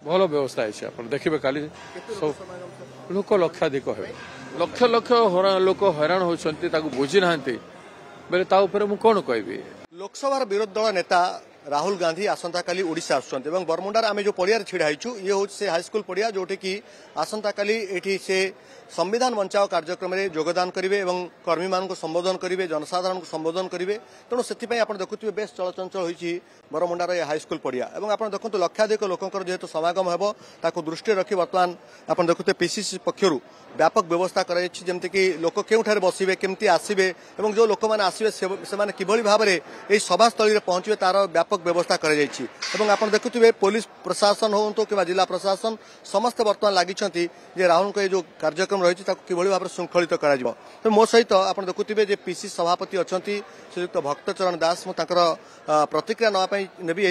भल व्यवस्था है देखिए काली सब लोक लक्षाधिक हे लक्ष लक्ष लोक हैरान होती बुझी ना बेले कौन कहबी लोकसभा विरोधी दल नेता राहुल गांधी आसंता काली ओडिशा आसुछन्ते एवं बरमुंडार आमे जो पड़िया छिड़ा हैछु ये हो से हाईस्कूल पड़िया जोटे कि आसंता काली एठी से संविधान बंचाओ कार्यक्रम में योगदान करेंगे और कर्मी मान संबोधन करेंगे जनसाधारण को संबोधन करेंगे तेणु से आप देखुए बेस चलचंचल होती बरमुंडार ये हाईस्कूल पड़िया और आप देखते लक्षाधिक लोकंर जेहेतु समागम हेब ताकू दृष्टि रखी बर्तमान आप देखुए पीसीसी पक्षर व्यापक व्यवस्था करमती लोक केउठारे बसबे केमती आसबे और जो लोक मैंने आसबे से किभली भाव में यह सभास्थल में पहुंचे तार व्यापक व्यवस्था कर आप देखुए पुलिस प्रशासन हो कि जिला प्रशासन समस्त बर्तमान लगी राहुल को जो कार्यक्रम रही किभली भाव में श्रृंखलित कर तो मो सहित आप देखुए पीसी सभापति अच्छा श्रीयुक्त भक्तचरण दास मुझे प्रतिक्रिया नापी नेबी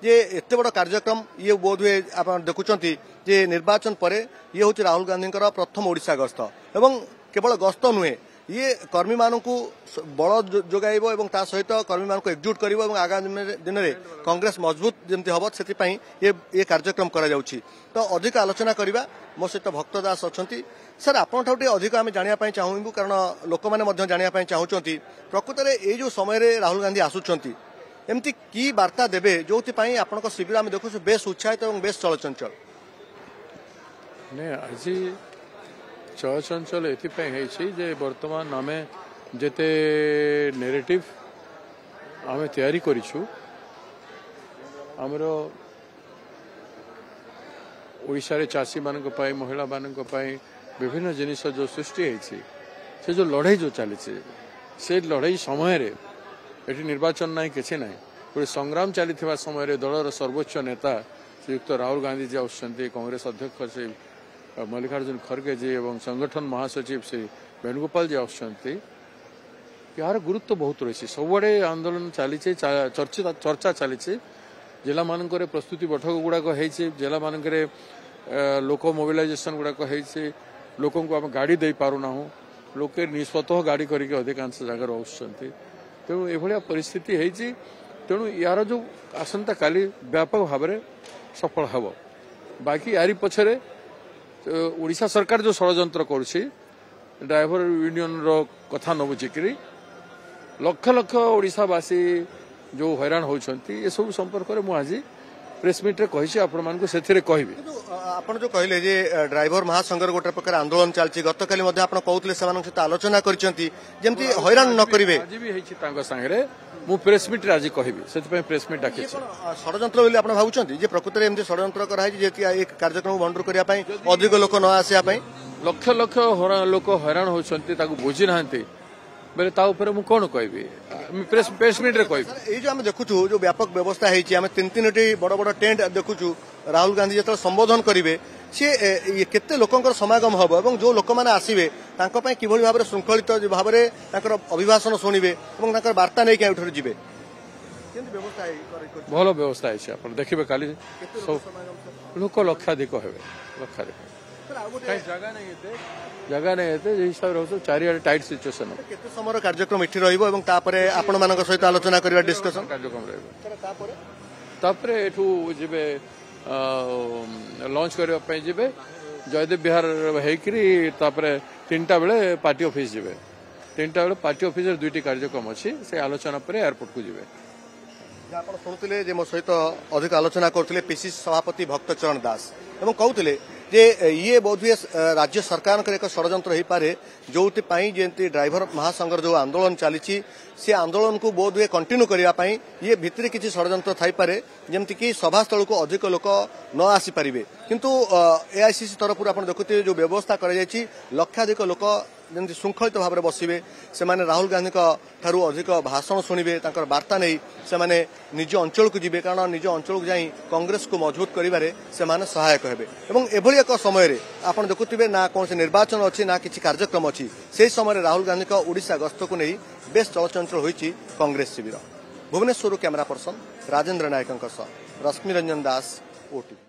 ये एत बड़ कार्यक्रम ये बोध हुए आप देखुंत जे निर्वाचन पर ये हूँ राहुल गांधी प्रथम ओडिशा गस्त एवं केवल गस्त नुहे ये कर्मी मान बल जोगाइब और ता सहित कर्मी मान एकजुट कर आगामी दिन में कांग्रेस मजबूत जमी हम से ये कार्यक्रम कर तो अधिक आलोचना करवा मो सहित भक्त दास अच्छा सर आपठ अधिक आम जानापी चाहूँ कारण लोक मैंने जानापी चाहूँगी प्रकृत में ये जो समय राहुल गांधी आसुंच एमती की वार्ता देवे जो आपण शिविर आम देखु बेस उत्साहित और बेस चलचंचल आज चलचंचल ये बर्तमान आम जेते नेरेटिव आम तैयारी करिछु आमर ओडिशा रे चाषी मानक पाई महिला मानक पाई विभिन्न जिनिस जो सृष्टि है से जो लड़ाई जो चली से लड़ाई समय रे एटी निर्वाचन ना कि ना गोटे संग्राम चली समय दलर सर्वोच्च नेता श्रीयुक्त राहुल गांधी जी आसुच्चंती कांग्रेस अध्यक्ष श्री मल्लिकार्जुन खड़गे जी और संगठन महासचिव श्री वेणुगोपाल जी आसुच्चंती यार गुरुत्व बहुत रही सबुआड़े आंदोलन चली चर्चा चली जिला मानक प्रस्तुति बैठक गुड़ाक जिला मानक लोक मोबिलाइजेशन गुड़ाक लोक आम गाड़ी दे पारुना लोके निस्वतः गाड़ी करके अधिकांश जगह आसुच्चंती तेणु ये परिस्थिति है तेणु यार जो आसंता काली व्यापक भाव में सफल हम बाकी यारी पछरे ओडिशा सरकार जो षड्यंत्र करुछि ड्राइवर यूनियन रो कथा न बुझिकी लक्ष लक्ष ओडिशावासी जो हैरान होती ये सब संपर्क में मुझे प्रेस मीट रे कही आपको कहबी आपन जो कहले जे ड्राइवर महासंघर गोटे प्रकार आंदोलन चलछि गतकाली मध्ये आपन कहउतले समान सहित आलोचना करछंती जेमती हैरान न करिवे आज भी हेछि तांको संगे मु प्रेस मीट रे आज कहबी सेति प्रेस मीट डाके षड्यंत्र बोली आपन भाबुछंती जे प्रकृति रे एमती षड्यंत्र करा है जे एक कार्यक्रम बंडर करिया पई अधिक लोक न आसिया पई लक्ष लक्ष लोक हैरान होछंती ताकू बुझी नाहंती बेले कौन कहबी प्रेस मीट रे कहबी जो आम देखु जो व्यापक व्यवस्था है तीन तीन बड़ बड़ टेंट देखु राहुल गांधी जो संबोधन करेंगे सी केते लोकंर समागम हम और जो लोक मैंने आसवे किभली भाव में श्रृंखलित भाव में अभिभाषण शुणे और वार्ता नहीं क्या जी भल व्यवस्था है देखिए काली सब लोक लक्षाधिक हे लक्षाधिक जगह नहीं हिसाब से चारिआडे टाइट सिचुएशन केते समय कार्यक्रम इठी रहिबो एवं तापरे आपण मानक सहित आलोचना करिवा डिस्कशन कार्यक्रम रहइबो तापरे एठू जिबे लॉन्च करबा पई जिबे जयदेव विहार हेकरी तापरे 3टा बेले पार्टी ऑफिस जिबे 3टा बेले पार्टी ऑफिस रे दुईटी कार्यक्रम अछि से आलोचना पर एयरपोर्ट को जिबे आपण सुनुतिले जे मो सहित अधिक आलोचना करथिले पीसीसी सभापति भक्तचरण दास एवं कहउतिले जे ये बोधहुए राज्य सरकार एक षड्यंत्र हो पारे जो जमी ड्राइवर महासंघर जो आंदोलन चली से आंदोलन को बोधहुए कंटिन्यू करने ये भितर किसी षड्यंत्र थाईपे जमती कि सभास्थल को अधिक लोक न आसीपारे किंतु एआईसीसी तरफ आप देखुए जो व्यवस्था कर लक्षाधिक लोक जमी श्रृंखलित भाव में बसवे से राहुल गांधी ठारू अधिक भाषण शुणे वार्ता नहीं से निज अंचल को जीवे कारण निज अंचल को जाई कांग्रेस को मजबूत करिबारे से सहायक हेबे एवं एभली एक समय आप देखुए ना कौन से निर्वाचन अच्छी ना किसी कार्यक्रम अच्छी से समय राहुल गांधी ओडिशा गस्त को नहीं बेस चलचंचल होती कांग्रेस शिविर भुवनेश्वर कैमरा पर्सन राजेंद्र नायक रश्मि रंजन दास ओटीवी।